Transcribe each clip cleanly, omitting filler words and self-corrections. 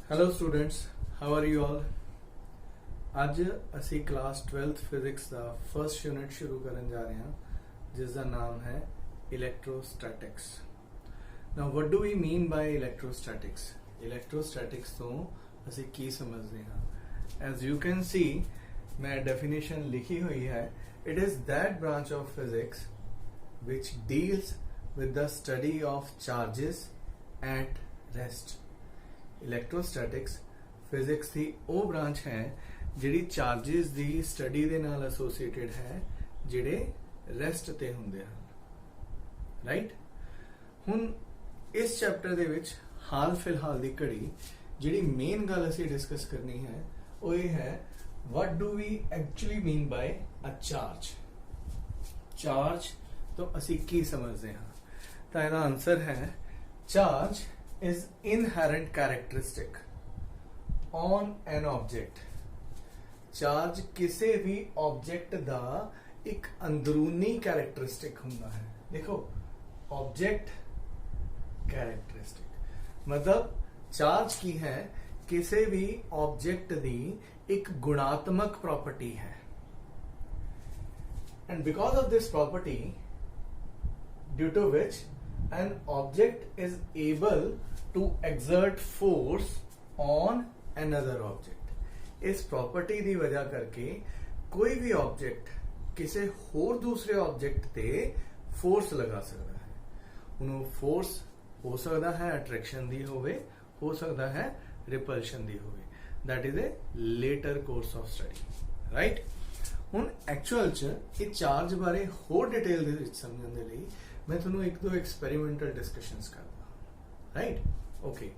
Hello students, how are you all. ਅੱਜ ਅਸੀਂ class 12th physics ਦਾ ਫਰਸਟ ਯੂਨਿਟ ਸ਼ੁਰੂ ਕਰਨ ਜਾ ਰਹੇ ਹਾਂ ਜਿਸ ਦਾ ਨਾਮ ਹੈ ਇਲੈਕਟ੍ਰੋਸਟੈਟਿਕਸ। ਨਾਓ ਵਾਟ ਡੂ ਵੀ ਮੀਨ ਬਾਈ ਇਲੈਕਟ੍ਰੋਸਟੈਟਿਕਸ। ਇਲੈਕਟ੍ਰੋਸਟੈਟਿਕਸ ਤੋਂ ਅਸੀਂ ਕੀ ਸਮਝਦੇ ਹਾਂ। ਐਜ਼ ਯੂ ਕੈਨ ਸੀ ਮੈਂ ਡੈਫੀਨੇਸ਼ਨ ਲਿਖੀ ਹੋਈ ਹੈ। It is that branch of physics which deals with the study of charges at rest। ਇਲੈਕਟ੍ਰੋਸਟੈਟਿਕਸ ਫਿਜ਼ਿक्स ਦੀ ਉਹ ਬ੍ਰਾਂਚ ਹੈ ਜਿਹੜੀ ਚਾਰजेस ਦੀ ਸਟੱਡੀ ਦੇ ਨਾਲ ਐਸੋਸੀਏਟਡ ਹੈ ਜਿਹੜੇ ਰੈਸਟ ਤੇ ਹੁੰਦੇ ਹਨ। ਰਾਈਟ, ਹੁਣ ਇਸ ਚੈਪਟਰ ਦੇ ਵਿੱਚ ਹਾਲ ਫਿਲਹਾਲ ਦੀ ਘੜੀ ਜਿਹੜੀ ਮੇਨ ਗੱਲ ਅਸੀਂ ਡਿਸਕਸ ਕਰਨੀ ਹੈ ਉਹ ਇਹ ਹੈ what do we actually mean by a charge। Charge ਤੋਂ ਅਸੀਂ ਕੀ ਸਮਝਦੇ ਹਾਂ। ਤਾਂ ਇਹਦਾ ਆਨਸਰ ਹੈ charge is inherent characteristic on an object। Charge ਕਿਸੇ ਵੀ ਆਬਜੈਕਟ ਦਾ ਇੱਕ ਅੰਦਰੂਨੀ ਕੈਰੈਕਟਰਿਸਟਿਕ ਹੁੰਦਾ ਹੈ। ਦੇਖੋ ਆਬਜੈਕਟ ਕੈਰੈਕਟਰਿਸਟਿਕ ਮਤਲਬ ਚਾਰਜ ਕੀ ਹੈ, ਕਿਸੇ ਵੀ ਆਬਜੈਕਟ ਦੀ ਇੱਕ ਗੁਣਾਤਮਕ ਪ੍ਰੋਪਰਟੀ ਹੈ। and because of this property due to which an object is able to exert force on another object। इस प्रॉपर्टी ਦੀ ਵਜ੍ਹਾ ਕਰਕੇ ਕੋਈ ਵੀ ਆਬਜੈਕਟ ਕਿਸੇ ਹੋਰ ਦੂਸਰੇ ਆਬਜੈਕਟ ਤੇ ਫੋਰਸ ਲਗਾ ਸਕਦਾ ਹੈ। ਉਹਨੂੰ ਫੋਰਸ ਹੋ ਸਕਦਾ ਹੈ ਅਟਰੈਕਸ਼ਨ ਦੀ ਹੋਵੇ, ਹੋ ਸਕਦਾ ਹੈ ਰਿਪਲਸ਼ਨ ਦੀ ਹੋਵੇ। that is a later course of study। right, ਹੁਣ ਐਕਚੁਅਲ ਚ ਇਹ ਚਾਰਜ ਬਾਰੇ ਹੋਰ ਡਿਟੇਲ ਦੇ ਵਿੱਚ ਸਮਝਣ ਦੇ ਲਈ ਮੈਂ ਤੁਹਾਨੂੰ ਇੱਕ ਦੋ ਐਕਸਪੈਰੀਮੈਂਟਲ ਡਿਸਕਸ਼ਨਸ ਕਰਦਾ। Right, okay.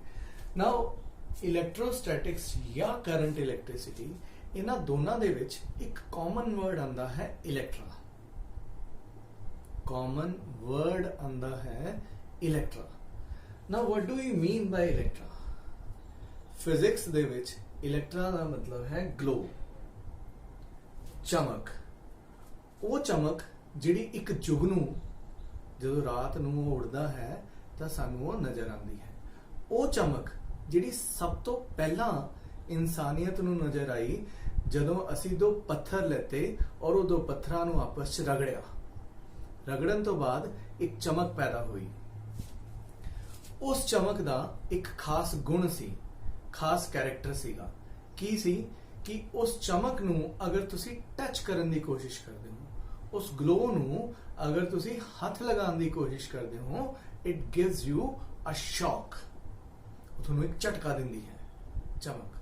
ਨਾਓ ਇਲੈਕਟ੍ਰੋਸਟੈਟਿਕਸ ਜਾਂ ਕਰੰਟ ਇਲੈਕਟ੍ਰਿਸਿਟੀ, ਇਹਨਾਂ ਦੋਨਾਂ ਦੇ ਵਿੱਚ ਇੱਕ ਕਾਮਨ ਵਰਡ ਆਉਂਦਾ ਹੈ ਇਲੈਕਟਰਾ। ਕਾਮਨ ਵਰਡ ਆਉਂਦਾ ਹੈ electra. Now what do you mean by electra. Physics ਦੇ ਵਿੱਚ ਇਲੈਕਟਰਾ ਦਾ ਮਤਲਬ ਹੈ ਗਲੋ, ਚਮਕ। ਉਹ ਚਮਕ ਜਿਹੜੀ ਇੱਕ ਜੁਗਨੂ ਜਦੋਂ ਰਾਤ ਨੂੰ ਉੜਦਾ ਹੈ ਤਾਂ ਸਾਨੂੰ ਉਹ ਨਜ਼ਰ ਆਉਂਦੀ ਹੈ। ਉਹ ਚਮਕ ਜਿਹੜੀ ਸਭ ਤੋਂ ਪਹਿਲਾਂ ਇਨਸਾਨੀਅਤ ਨੂੰ ਨਜ਼ਰ ਆਈ ਜਦੋਂ ਅਸੀਂ ਦੋ ਪੱਥਰ ਲੈਤੇ ਔਰ ਉਹ ਦੋ ਪੱਥਰਾਂ ਨੂੰ ਆਪਸ 'ਚ ਰਗੜਿਆ। ਰਗੜਨ ਤੋਂ ਬਾਅਦ ਇੱਕ ਚਮਕ ਪੈਦਾ ਹੋਈ। ਉਸ ਚਮਕ ਦਾ ਇੱਕ ਖਾਸ ਗੁਣ ਸੀ, ਖਾਸ ਕੈਰੈਕਟਰ ਸੀਗਾ। ਕੀ ਸੀ ਕਿ ਉਸ ਚਮਕ ਨੂੰ ਅਗਰ ਤੁਸੀਂ ਟੱਚ ਕਰਨ ਦੀ ਕੋਸ਼ਿਸ਼ ਕਰਦੇ ਹੋ, ਉਸ ਗਲੋ ਨੂੰ ਅਗਰ ਤੁਸੀਂ ਹੱਥ ਲਗਾਉਣ ਦੀ ਕੋਸ਼ਿਸ਼ ਕਰਦੇ ਹੋ, ਇਟ ਗਿਵਸ ਯੂ ਅ ਸ਼ੌਕ। ਤੁਹਾਨੂੰ ਇੱਕ ਝਟਕਾ ਦਿੰਦੀ ਹੈ ਚਮਕ।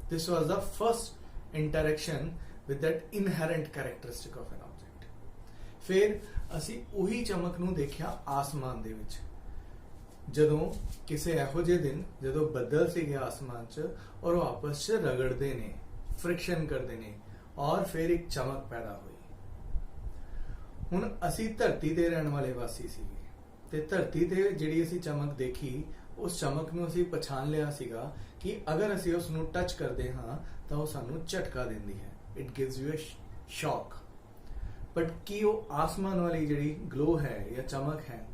This was the first interaction with that inherent characteristic of an object. ਫਿਰ ਅਸੀਂ ਉਹੀ ਚਮਕ ਨੂੰ ਦੇਖਿਆ ਆਸਮਾਨ ਦੇ ਵਿੱਚ। ਜਦੋਂ ਕਿਸੇ ਇਹੋ ਜਿਹੇ ਦਿਨ ਜਦੋਂ ਬੱਦਲ ਸੀਗੇ ਆਸਮਾਨ 'ਚ ਔਰ ਉਹ ਆਪਸ 'ਚ ਰਗੜਦੇ ਨੇ, ਫ੍ਰਿਕਸ਼ਨ ਕਰਦੇ ਨੇ ਔਰ ਫਿਰ ਇੱਕ ਚਮਕ ਪੈਦਾ ਹੋਈ। ਹੁਣ ਅਸੀਂ ਧਰਤੀ ਤੇ ਰਹਿਣ ਵਾਲੇ ਵਾਸੀ ਸੀਗੇ ਤੇ ਧਰਤੀ ਤੇ ਜਿਹੜੀ ਅਸੀਂ ਚਮਕ ਦੇਖੀ, ਉਸ ਚਮਕ ਨੂੰ ਅਸੀਂ ਪਛਾਣ ਲਿਆ ਸੀਗਾ ਕਿ ਅਗਰ ਅਸੀਂ ਉਸ ਨੂੰ ਟੱਚ ਕਰਦੇ ਹਾਂ ਤਾਂ ਉਹ ਸਾਨੂੰ ਝਟਕਾ ਦਿੰਦੀ ਹੈ। ਇਟ ਗਿਵਸ ਯੂ ਅ ਸ਼ੌਕ। ਬਟ ਕੀ ਉਹ ਆਸਮਾਨ ਵਾਲੀ ਜਿਹੜੀ ਗਲੋ ਹੈ ਜਾਂ ਚਮਕ ਹੈ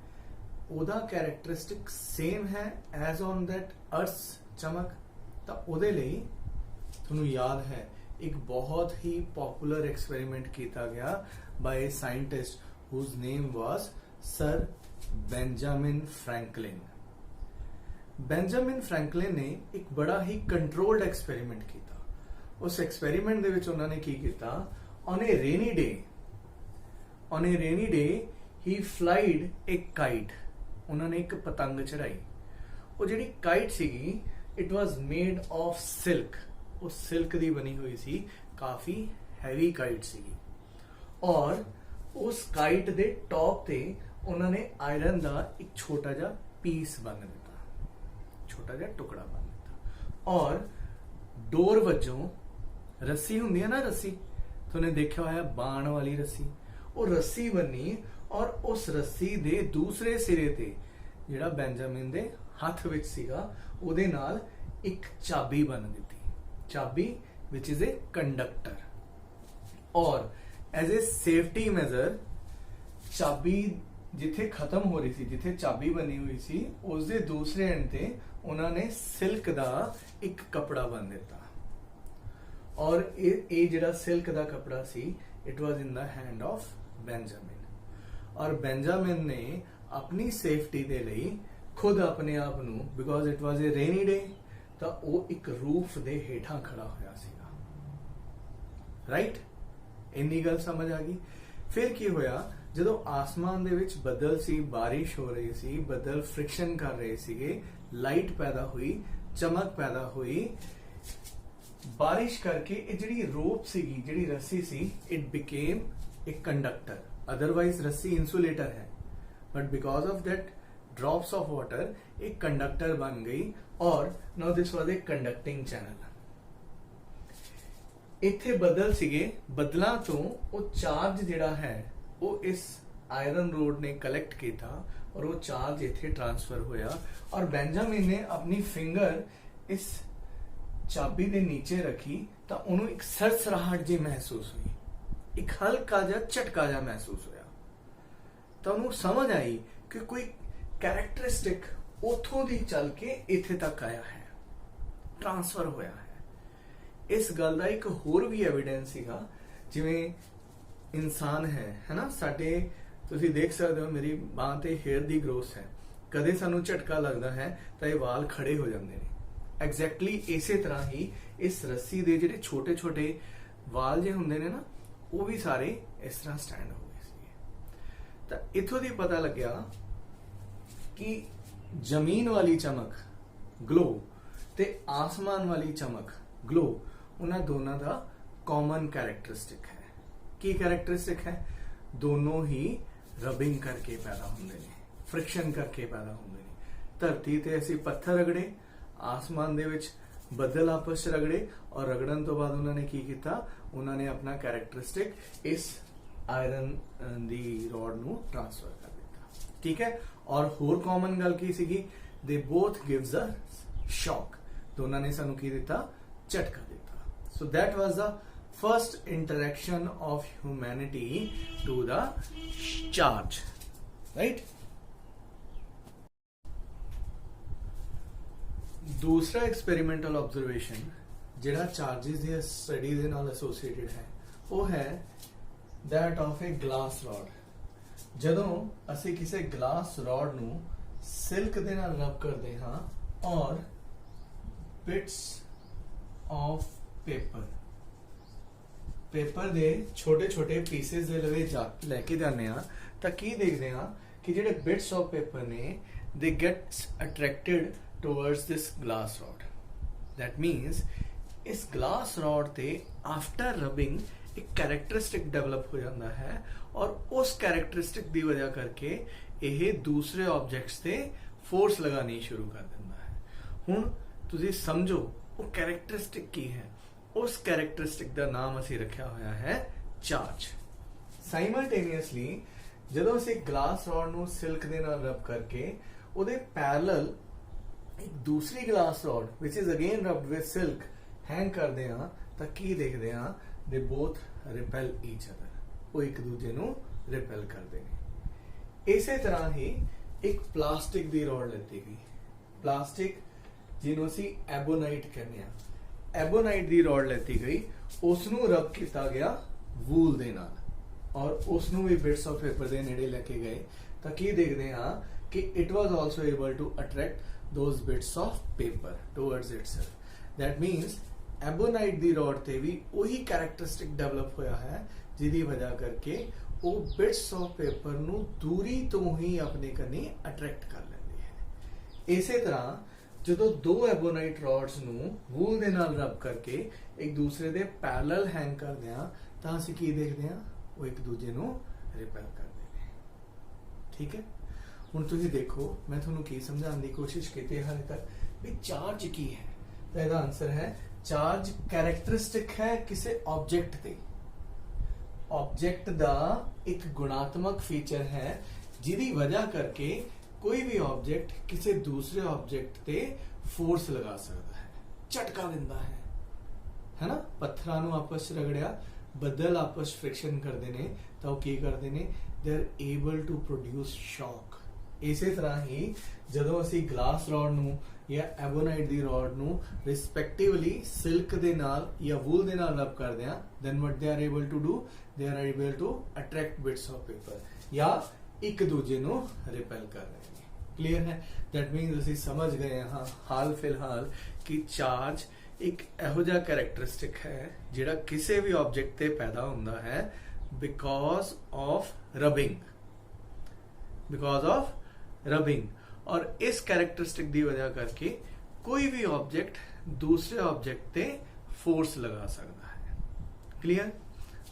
ਉਹਦਾ ਕੈਰੈਕਟਰਿਸਟਿਕ ਸੇਮ ਹੈ ਐਜ਼ ਔਨ ਦੈਟ ਅਰਥਸ ਚਮਕ? ਤਾਂ ਉਹਦੇ ਲਈ ਤੁਹਾਨੂੰ ਯਾਦ ਹੈ ਇੱਕ ਬਹੁਤ ਹੀ ਪਪੂਲਰ ਐਕਸਪੈਰੀਮੈਂਟ ਕੀਤਾ ਗਿਆ by scientist whose name was Sir Benjamin Franklin। Benjamin Franklin ਨੇ ਇੱਕ ਬੜਾ ਹੀ ਕੰਟਰੋਲਡ ਐਕਸਪੈਰੀਮੈਂਟ ਕੀਤਾ। ਉਸ ਐਕਸਪੈਰੀਮੈਂਟ ਦੇ ਵਿੱਚ ਉਹਨਾਂ ਨੇ ਕੀ ਕੀਤਾ, on a rainy day he flied a kite। ਉਹਨਾਂ ਨੇ ਇੱਕ ਪਤੰਗ ਚੜਾਈ। ਉਹ ਜਿਹੜੀ ਕਾਈਟ ਸੀਗੀ it was made of silk. ਉਹ ਸਿਲਕ ਦੀ ਬਣੀ ਹੋਈ ਸੀ, ਕਾਫੀ ਹੈਵੀ ਕਾਈਟ ਸੀਗੀ। ਔਰ ਉਸ ਕਾਈਟ ਦੇ ਟੌਪ ਤੇ ਉਹਨਾਂ ਨੇ ਆਇਰਨ ਦਾ ਇੱਕ ਛੋਟਾ ਜਿਹਾ ਪੀਸ ਬੰਨ ਦਿੱਤਾ, ਛੋਟਾ ਜਿਹਾ ਟੁਕੜਾ ਬੰਨ ਦਿੱਤਾ। ਔਰ ਡੋਰ ਵਜੋਂ ਰੱਸੀ ਹੁੰਦੀ ਹੈ ਨਾ, ਰੱਸੀ ਤੁਹਾਨੂੰ ਦੇਖਿਆ ਹੋਇਆ ਬਾਣ ਵਾਲੀ ਰੱਸੀ, ਉਹ ਰੱਸੀ ਬੰਨੀ ਔਰ ਉਸ ਰੱਸੀ ਦੇ ਦੂਸਰੇ ਸਿਰੇ ਤੇ ਜਿਹੜਾ ਬੈਂਜਾਮਿਨ ਦੇ ਹੱਥ ਵਿੱਚ ਸੀਗਾ ਉਹਦੇ ਨਾਲ ਇੱਕ ਚਾਬੀ ਬੰਨ ਦਿੱਤੀ। ਚਾਬੀ which is a conductor। ਔਰ as a safety measure ਚਾਬੀ ਜਿੱਥੇ ਖਤਮ ਹੋ ਰਹੀ ਸੀ, ਜਿੱਥੇ ਚਾਬੀ ਬਣੀ ਹੋਈ ਸੀ, ਉਸ ਦੇ ਦੂਸਰੇ ਐਂਡ ਤੇ ਉਹਨਾਂ ਨੇ ਸਿਲਕ ਦਾ ਇੱਕ ਕਪੜਾ ਬੰਨ ਦਿੱਤਾ। ਔਰ ਇਹ ਜਿਹੜਾ ਸਿਲਕ ਦਾ ਕਪੜਾ ਸੀ, it was in the hand of Benjamin. ਔਰ ਬੈਂਜਾਮਿਨ ਨੇ ਆਪਣੀ ਸੇਫਟੀ ਦੇ ਲਈ ਖੁਦ ਆਪਣੇ ਆਪ ਨੂੰ, because it was a rainy day, ਤਾਂ ਉਹ ਇੱਕ ਰੂਫ ਦੇ ਹੇਠਾਂ ਖੜਾ ਹੋਇਆ ਸੀਗਾ। ਰਾਈਟ, ਇੰਨੀ ਗੱਲ ਸਮਝ ਆ ਗਈ। ਫਿਰ ਕੀ ਹੋਇਆ, ਜਦੋਂ ਆਸਮਾਨ ਦੇ ਵਿੱਚ ਬੱਦਲ ਸੀ, ਬਾਰਿਸ਼ ਹੋ ਰਹੀ ਸੀ, ਬੱਦਲ ਫ੍ਰਿਕਸ਼ਨ ਕਰ ਰਹੇ ਸੀਗੇ, ਲਾਈਟ ਪੈਦਾ ਹੋਈ, ਚਮਕ ਪੈਦਾ ਹੋਈ, ਬਾਰਿਸ਼ ਕਰਕੇ ਇਹ ਜਿਹੜੀ ਰੋਪ ਸੀਗੀ, ਜਿਹੜੀ ਰੱਸੀ ਸੀ, it became a conductor. Otherwise रस्सी इंसुलेटर है, but because of that drops of water एक कंडक्टर बन गई। और now this was a conducting channel. इत्थे बदल सीगे, बदलां तो वो चार्ज जिहड़ा है वो इस आयरन रोड ने कलेक्ट किया और वो चार्ज इत्थे ट्रांसफर होया। और बेंजामिन ने अपनी फिंगर इस चाबी दे नीचे रखी तो उन्होंने एक सरसराहट जी महसूस हुई, एक हल्का जा झटका जा महसूस होया। तो उन्होंने समझ आई कि कोई कैरेक्टरिस्टिक उथों दी चल के इत्थे तक आया है, ट्रांसफर होया है। इस गल दा एक होर भी एविडेंस सीगा, जिवें इंसान है ना, साडे तुसीं देख सकते हो मेरी बांह ते हेयर दी ग्रोथ है, कदे सानू झटका लगदा है तो ये वाल खड़े हो जाते हैं। एग्जैक्टली इसे तरह ही इस रस्सी दे जिहड़े छोटे छोटे वाल जे हुंदे ने ना, वो भी सारे इस तरह स्टैंड हो गए सी। तो इथों दी पता लग्या कि जमीन वाली चमक ग्लो ते आसमान वाली चमक ग्लो, उन्हां दोनों का कॉमन कैरेक्टरिस्टिक है। की कैरेक्टरिस्टिक है? दोनों ही रबिंग करके पैदा होंदे ने, फ्रिक्शन करके पैदा होंदे ने। धरती ते असीं पत्थर रगड़े, आसमान दे विच बदल आपस रगड़े, और रगड़न तो बाद उन्होंने की किया, उन्होंने अपना कैरेक्टरिस्टिक इस आयरन दी रॉड नू ट्रांसफर कर दिया। ठीक है। और होर कॉमन गल की सीगी, they both gives a shock, दोनों ने सानू की दिता, झटका दिता। So that was the first interaction of humanity to the charge. Right. दूसरा एक्सपेरिमेंटल ऑब्जर्वेशन जिहड़ा चार्जिस दी स्टडी दे नाल एसोसिएटेड है, वो है that of a glass rod. जदों असीं किसी ग्लास रॉड नू सिल्क दे नाल रब करदे हां और बिट्स ऑफ पेपर दे छोटे छोटे पीसेस दे लवे लैके जाने हां, तां की देखदे हां कि जिहड़े बिट्स ऑफ पेपर ने they gets attracted towards this glass rod. That means इस ग्लास रॉड ते आफ्टर रबिंग एक कैरेक्टरिस्टिक डेवलप हो जाता है, और उस कैरेक्टरिस्टिक की वजह करके यह दूसरे ऑब्जेक्ट्स ते फोर्स लगानी शुरू कर देता है। हुण तुसीं समझो वो कैरेक्टरिस्टिक की है। उस कैरेक्टरिस्टिक का नाम असीं रखा होया है चार्ज। साइमल्टेनियसली जदों असीं ग्लास रॉड नूं सिल्क दे नाल रब करके उहदे पैरेलल एक दूसरी glass rod which is again rubbed with silk hang करते हैं, तो की देखते हैं, they both repel each other, वो एक दूजे नू रिपेल करते हैं। इसे तरह ही एक प्लास्टिक दी रॉड लेती गई, प्लास्टिक जिन्हों असी एबोनाइट कहने हैं, एबोनाइट दी रॉड लेती गई, उसनू रब किया गया वूल दे नाल, और उसनू भी बिट्स ऑफ पेपर दे नेड़े लेके गए, तो की देखते हैं कि it was also able to attract those bits of paper towards itself. That means ebonite दी रॉड ते भी वही कैरेक्टरिस्टिक डेवलप होया है, जिदी वजह करके वो बिट्स ऑफ पेपर नू दूरी तो ही अपने कने अट्रैक्ट कर लेंदी है। इसे तरह जदों दो एबोनाइट रॉड्स नू वूल दे नाल रब करके एक दूसरे दे पैरेलल हैंग करदे हां, तां असीं की देखदे हां, वो एक दूजे नू रिपेल करदे ने। ठीक है। हुण तुसीं देखो, मैं तुहानूं की समझाउण दी कोशिश कीती है हाले तक भी चार्ज की है, तो इसदा आंसर है चार्ज कैरेक्टरिस्टिक है किसी ऑब्जेक्ट ते, ऑब्जेक्ट दा एक गुणात्मक फीचर है जिहदी वजह करके कोई भी ऑब्जेक्ट किसी दूसरे ऑब्जेक्ट ते फोर्स लगा सकता है, झटका दिंदा है ना। पत्थरां नूं आपस च रगड़िया, बदल आपस फ्रिक्शन करते हैं, तो की करते हैं, they are able to produce shock। ਇਸੇ ਤਰ੍ਹਾਂ ਹੀ ਜਦੋਂ ਅਸੀਂ ਗਲਾਸ ਰॉड ਨੂੰ ਜਾਂ ਐਬੋਨਾਈਟ ਦੀ ਰॉड ਨੂੰ ਰਿਸਪੈਕਟਿਵਲੀ ਸਿਲਕ ਦੇ ਨਾਲ ਜਾਂ ਵੂਲ ਦੇ ਨਾਲ ਰਬ ਕਰਦੇ ਹਾਂ, then what they are able to do, they are able to attract bits of paper ਜਾਂ ਇੱਕ ਦੂਜੇ ਨੂੰ ਰਿਪੈਲ ਕਰ ਰਹੇ ਨੇ। ਕਲੀਅਰ ਹੈ? ਦੈਟ ਮੀਨਸ ਅਸੀਂ ਸਮਝ ਗਏ ਹਾਂ ਹਾਲ ਫਿਲਹਾਲ ਕਿ ਚਾਰਜ ਇੱਕ ਇਹੋ ਜਿਹਾ ਕੈਰੈਕਟਰਿਸਟਿਕ ਹੈ ਜਿਹੜਾ ਕਿਸੇ ਵੀ ਆਬਜੈਕਟ ਤੇ ਪੈਦਾ ਹੁੰਦਾ ਹੈ ਬਿਕੋਜ਼ ਆਫ ਰਬਿੰਗ, और इस कैरेक्टरिस्टिक दी वजह करके कोई भी ऑब्जेक्ट दूसरे ऑब्जेक्ट ते फोर्स लगा सकता है। क्लियर?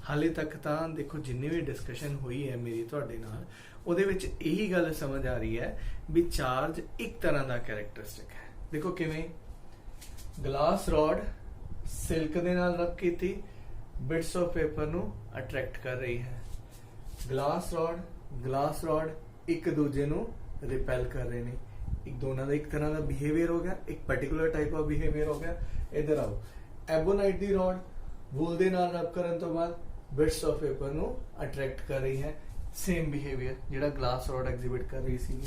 हाले तक तो देखो जिन्नी भी डिस्कशन हुई है मेरी तुहाडे नाल ਉਹਦੇ ਵਿੱਚ ਇਹੀ ਗੱਲ ਸਮਝ ਆ ਰਹੀ ਹੈ ਵੀ ਚਾਰਜ ਇੱਕ ਤਰ੍ਹਾਂ ਦਾ ਕੈਰੈਕਟਰਿਸਟਿਕ ਹੈ। ਦੇਖੋ ਕਿਵੇਂ ਗਲਾਸ ਰॉड ਸਿਲਕ ਦੇ ਨਾਲ ਰਬ ਕੀਤੀ ਬਿਟਸ ਆਫ ਪੇਪਰ ਨੂੰ ਅਟਰੈਕਟ ਕਰ ਰਹੀ ਹੈ, ਗਲਾਸ ਰॉड ਇੱਕ ਦੂਜੇ ਨੂੰ रिपेल कर रहे ने, एक दोनों का एक तरह का बिहेवियर हो गया, एक पर्टिकुलर टाइप ऑफ बिहेवियर हो गया। इधर आओ एबोनाइट दी रॉड वूल दे नाल रब करन तो बाद बिट्स ऑफ पेपर नु अट्रैक्ट कर रही है, सेम बिहेवियर जिहड़ा ग्लास रॉड एग्जिबिट कर रही सी।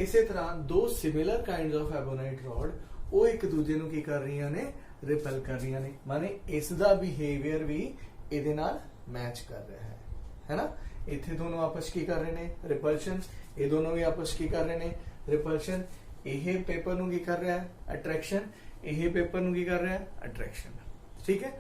इसे तरह दो similar kinds of ebonite rod वो एक दूजे नु की कर रही ने, रिपेल कर रही ने, माने इस दा बिहेवियर भी इहदे नाल मैच कर रहा है ना। इथे दोनों आपस की कर रहे ने रिपल्शन, ये दोनों भी आपस की कर रहे ने रिपल्शन। यह पेपर नु की कर रहा है अट्रैक्शन, यह पेपर नु की कर रहा है अट्रैक्शन। ठीक है,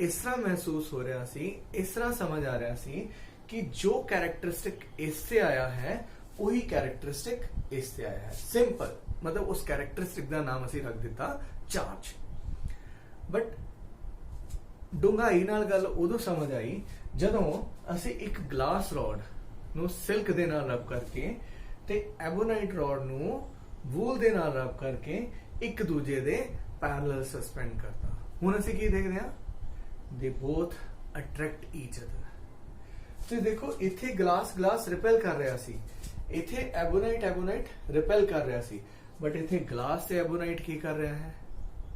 इस तरह महसूस हो रहा सी, इस तरह समझ आ रहा सी कि जो कैरेक्टरिस्टिक इससे आया है वही कैरेक्टरिस्टिक इससे आया है। सिंपल, मतलब उस कैरेक्टरिस्टिक का नाम असी रख दिता चार्ज। बट डूंघाई नाल गल उदों समझ आई ਜਦੋਂ ਅਸੀਂ ਇੱਕ ਗਲਾਸ ਰॉड ਨੂੰ ਸਿਲਕ ਦੇ ਨਾਲ ਰਬ ਕਰਕੇ ਤੇ ਐਬੋਨਾਈਟ ਰॉड ਨੂੰ ਵੂਲ ਦੇ ਨਾਲ ਰਬ ਕਰਕੇ ਇੱਕ ਦੂਜੇ ਦੇ ਪੈਰਲਲ ਸਸਪੈਂਡ ਕਰਤਾ। ਹੁਣ ਅਸੀਂ ਕੀ ਦੇਖਦੇ ਹਾਂ, ਦੇ ਬੋਥ ਅਟਰੈਕਟ ਈਚ ਅਦਰ। ਤੇ ਦੇਖੋ ਇੱਥੇ ਗਲਾਸ ਰਿਪੈਲ ਕਰ ਰਿਹਾ ਸੀ, ਇੱਥੇ ਐਬੋਨਾਈਟ ਰਿਪੈਲ ਕਰ ਰਿਹਾ ਸੀ, ਬਟ ਇੱਥੇ ਗਲਾਸ ਤੇ ਐਬੋਨਾਈਟ ਕੀ ਕਰ ਰਿਹਾ ਹੈ,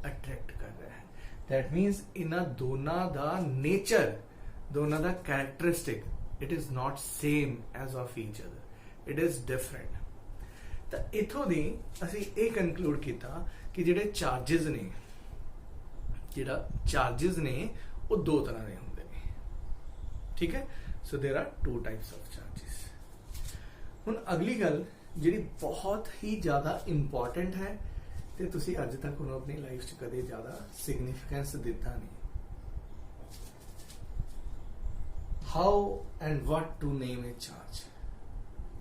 ਅਟਰੈਕਟ ਕਰ ਰਿਹਾ ਹੈ। ਦੈਟ ਮੀਨਸ ਇਹਨਾਂ ਦੋਨਾਂ ਦਾ ਨੇਚਰ, दोनों का characteristic it is not same as of each other, it is different. तो इथों दी असी ये कंक्लूड किया कि जिहड़े चार्जिज ने वो दो तरह के होंगे ने। ठीक है, so there are two types of charges. हुण अगली गल जिहड़ी बहुत ही ज़्यादा इंपॉर्टेंट है ते तुसी अज तक उन्होंने अपनी लाइफ च कदे ज़्यादा सिग्निफिकेंस दिता नहीं, how and what to name a charge.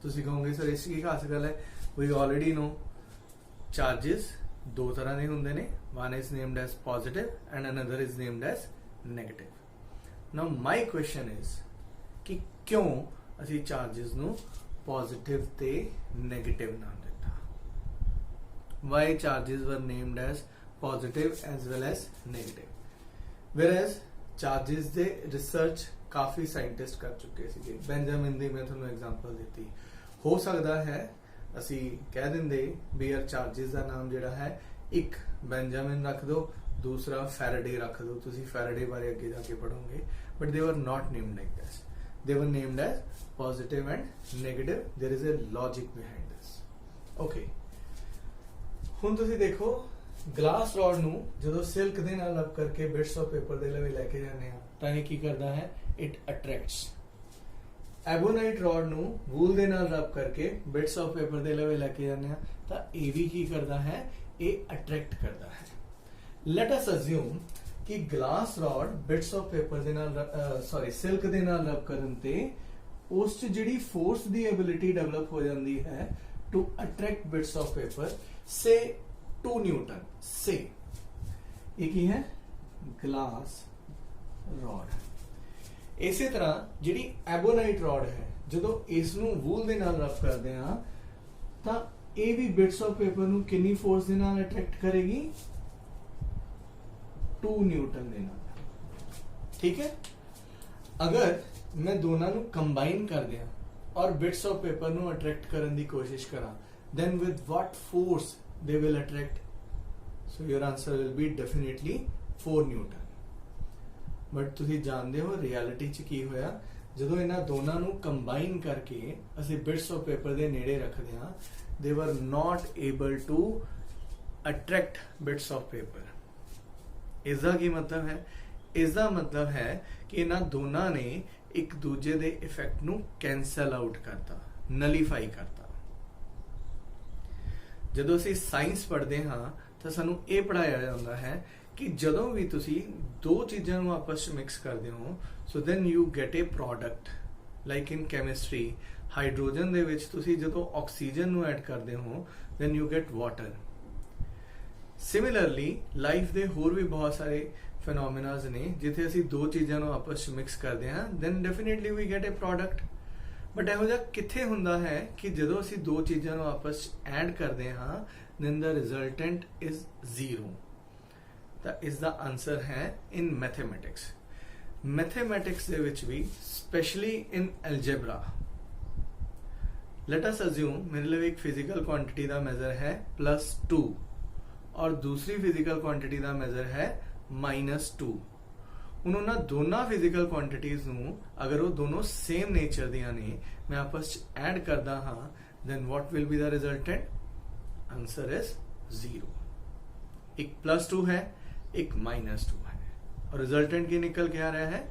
तुसी कहोगे सर इसकी खास गल है, वी ऑलरेडी नो चार्जेस दो तरह के होंगे ने, one is named as positive and another is named as negative. Now my question is कि क्यों असी चार्जेस नु पॉजिटिव ते नेगेटिव नाम दिता, why charges were named as positive as well as negative. Where charges दे रिसर्च काफी scientist कर चुके थे। बेंजामिन दी मैं तुहानू एग्जांपल दी, हो सकता है असी कह देंगे भी यार चार्जेस का नाम जिहड़ा है एक बेंजामिन रख दो, दूसरा फैराडे रख दो, तुसी फैराडे बारे अगे जाके पढ़ोगे, but they were not named like this, they were named as positive and negative. There is a logic behind this. Okay, हुण तुसी देखो ग्लास रॉड नू जदों सिल्क दे नाल रब करके बिट्स ऑफ पेपर दे लवे लेके जाने आ तां ये की करदा है, इट अट्रैक्ट्स। एबोनाइट रॉड नू वूल दे नाल रब करके बिट्स ऑफ पेपर दे लवे लेके जाने आ तां ये भी की करदा है, ये अट्रैक्ट करदा है। लेट अस अज्यूम कि glass rod bits of paper दे नाल सिल्क दे नाल रब करन ते उस च जिहड़ी फोर्स दी एबिलिटी डेवलप हो जाती है to attract bits of paper से 2 न्यूटन से, ये की है ग्लास रॉड। इसी तरह जिहड़ी एबोनाइट रॉड है जदों इस नूं वूल दे नाल रब करदे हां तां ये भी बिट्स ऑफ पेपर नूं कितनी फोर्स दे नाल अट्रैक्ट करेगी, 2 न्यूटन दे नाल। ठीक है, अगर मैं दोनों नूं कंबाइन कर दिया और बिट्स ऑफ पेपर नूं अट्रैक्ट करने की कोशिश करा, then with what force they will attract? So your answer will be definitely 4 Newton. But तुसी जानते हो रियलिटी च की होया, ਜਦੋਂ ਇਹਨਾਂ ਦੋਨਾਂ ਨੂੰ ਕੰਬਾਈਨ ਕਰਕੇ ਅਸੀਂ ਬਿਟਸ ਆਫ ਪੇਪਰ ਦੇ ਨੇੜੇ ਰੱਖਦੇ ਹਾਂ, they were not able to attract bits of paper. ਇਸ ਦਾ ਕੀ ਮਤਲਬ ਹੈ? ਇਸ ਦਾ ਮਤਲਬ ਹੈ ਕਿ ਇਹਨਾਂ ਦੋਨਾਂ ਨੇ ਇੱਕ ਦੂਜੇ ਦੇ ਇਫੈਕਟ ਨੂੰ ਕੈਂਸਲ ਆਊਟ ਕਰਤਾ, ਨਲੀਫਾਈ ਕਰਤਾ। ਜਦੋਂ ਅਸੀਂ ਸਾਇੰਸ ਪੜ੍ਹਦੇ ਹਾਂ ਤਾਂ ਸਾਨੂੰ ਇਹ ਪੜ੍ਹਾਇਆ ਜਾਂਦਾ ਹੈ ਕਿ ਜਦੋਂ ਵੀ ਤੁਸੀਂ ਦੋ ਚੀਜ਼ਾਂ ਨੂੰ ਆਪਸ ਵਿੱਚ ਮਿਕਸ ਕਰਦੇ ਹੋ, so then you get a product. Like in chemistry, hydrogen ਦੇ ਵਿੱਚ ਤੁਸੀਂ ਜਦੋਂ ਆਕਸੀਜਨ ਨੂੰ ਐਡ ਕਰਦੇ ਹੋ, then you get water. Similarly life ਦੇ ਹੋਰ ਵੀ ਬਹੁਤ ਸਾਰੇ ਫੈਨੋਮੀਨਾਜ਼ ਨੇ ਜਿੱਥੇ ਅਸੀਂ ਦੋ ਚੀਜ਼ਾਂ ਨੂੰ ਆਪਸ ਵਿੱਚ ਮਿਕਸ ਕਰਦੇ ਹਾਂ, then definitely we get a product. But ਇਹੋ ਜਿਹਾ ਕਿੱਥੇ ਹੁੰਦਾ ਹੈ ਕਿ ਜਦੋਂ ਅਸੀਂ ਦੋ ਚੀਜ਼ਾਂ ਨੂੰ ਆਪਸ ਵਿੱਚ ਐਡ ਕਰਦੇ ਹਾਂ, then the resultant is zero. ਤਾਂ ਇਸ ਦਾ ਆਨਸਰ ਹੈ ਇਨ ਮੈਥਮੈਟਿਕਸ। ਮੈਥਮੈਟਿਕਸ ਦੇ ਵਿੱਚ ਵੀ specially in algebra, let us assume ਮੇਰੇ ਲਈ ਇੱਕ ਫਿਜ਼ੀਕਲ ਕੁਆਂਟੀਟੀ ਦਾ ਮੈਜ਼ਰ ਹੈ +2 ਔਰ ਦੂਸਰੀ ਫਿਜ਼ੀਕਲ ਕੁਆਂਟੀਟੀ ਦਾ ਮੈਜ਼ਰ ਹੈ -2। ਹੁਣ ਉਹਨਾਂ ਦੋਨਾਂ ਫਿਜ਼ੀਕਲ ਕੁਆਂਟੀਟੀਜ਼ ਨੂੰ ਅਗਰ ਉਹ ਦੋਨੋਂ ਸੇਮ ਨੇਚਰ ਦੀਆਂ ਨੇ, ਮੈਂ ਆਪਸ ਚ ਐਡ ਕਰਦਾ ਹਾਂ, then what will be the resultant? Answer is 0। एक +2 है, एक -2 है और रिजल्टेंट की निकल के आ रहा है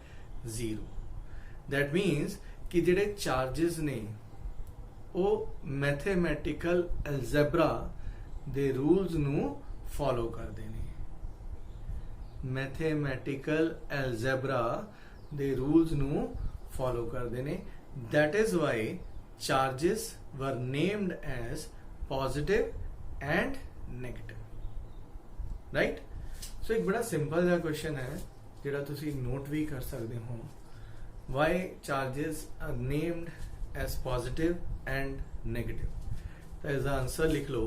0। दैट मीन्स कि ਜਿਹੜੇ ਚਾਰजेस ਨੇ ਉਹ ਮੈਥਮੈਟੀਕਲ ਐਲਜੇਬਰਾ ਦੇ ਰੂਲਸ ਨੂੰ ਫੋਲੋ ਕਰਦੇ ਨੇ। ਮੈਥਮੈਟੀਕਲ ਐਲਜੇਬਰਾ ਦੇ ਰੂਲਸ ਨੂੰ ਫੋਲੋ ਕਰਦੇ ਨੇ। That is why charges were named as positive and negative. Right? So एक बड़ा सिंपल सा क्वेश्चन है जिहड़ा तुसी नोट भी कर सकते हो। Why charges are named as positive and negative? तो इसका आंसर लिख लो,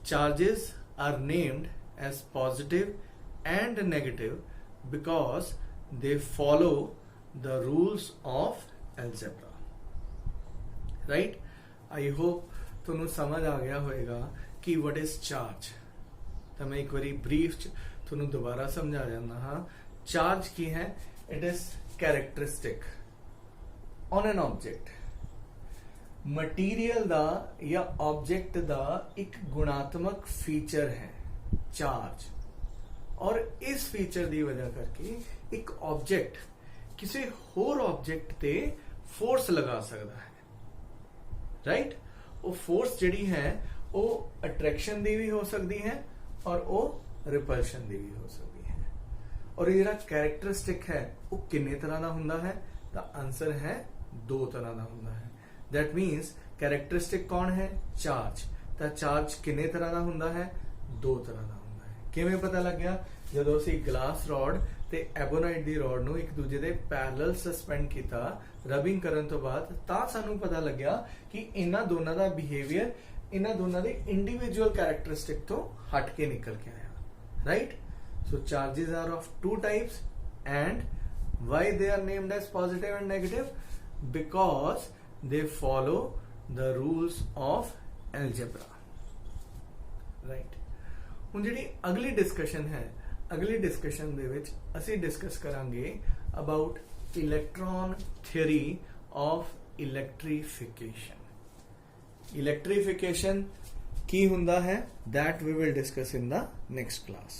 charges are named as positive and negative because they follow the rules of algebra। Right? I hope तुहानू समझ आ गया होएगा कि व्हाट इज चार्ज। तो मैं एक बारी ब्रीफ तुहानू दोबारा समझा जाना हाँ। चार्ज की है? It is characteristic on an object. Material दा या ऑब्जेक्ट दा एक गुणात्मक फीचर है चार्ज, और इस फीचर की वजह करके एक ऑब्जेक्ट किसी होर ऑब्जेक्ट ते फोर्स लगा सकता है। राइट? वो फोर्स जिहड़ी है वो अट्रैक्शन दी भी हो सकती है और वो रिपल्शन दी भी हो सकती है। और ये जिहड़ा कैरेक्टरिस्टिक है वो किन्ने तरह का हुंदा है? तो आंसर है 2 तरह का हुंदा है। दैट मीन्स कैरेक्टरिस्टिक कौन है? चार्ज। तो चार्ज किन्ने तरह का हुंदा है? 2 तरह का हुंदा है। किवें पता लग गया? ਜਦੋਂ ਅਸੀਂ ਗਲਾਸ ਰॉड ਤੇ ਐਬੋਨਾਈਟ ਦੀ ਰॉड ਨੂੰ ਇੱਕ ਦੂਜੇ ਦੇ ਪੈਰਲਲ ਸਸਪੈਂਡ ਕੀਤਾ ਰਬਿੰਗ ਕਰਨ ਤੋਂ ਬਾਅਦ, ਤਾਂ ਸਾਨੂੰ ਪਤਾ ਲੱਗਿਆ ਕਿ ਇਹਨਾਂ ਦੋਨਾਂ ਦਾ ਬਿਹੇਵੀਅਰ ਇਹਨਾਂ ਦੋਨਾਂ ਦੇ ਇੰਡੀਵਿਜੂਅਲ ਕੈਰੈਕਟਰਿਸਟਿਕ ਤੋਂ ਹਟ ਕੇ ਨਿਕਲ ਕੇ ਆਇਆ। Right? So charges are of 2 types and why they are named as positive and negative? Because they follow the rules of algebra. Right? ਹੁਣ ਜਿਹੜੀ ਅਗਲੀ ਡਿਸਕਸ਼ਨ ਹੈ, ਅਗਲੀ ਡਿਸਕਸ਼ਨ ਦੇ ਵਿੱਚ ਅਸੀਂ ਡਿਸਕਸ ਕਰਾਂਗੇ ਅਬਾਊਟ ਇਲੈਕਟ੍ਰੋਨ ਥਿਊਰੀ ਆਫ ਇਲੈਕਟ੍ਰੀਫਿਕੇਸ਼ਨ। ਇਲੈਕਟ੍ਰੀਫਿਕੇਸ਼ਨ ਕੀ ਹੁੰਦਾ ਹੈ? that we will discuss in the next class।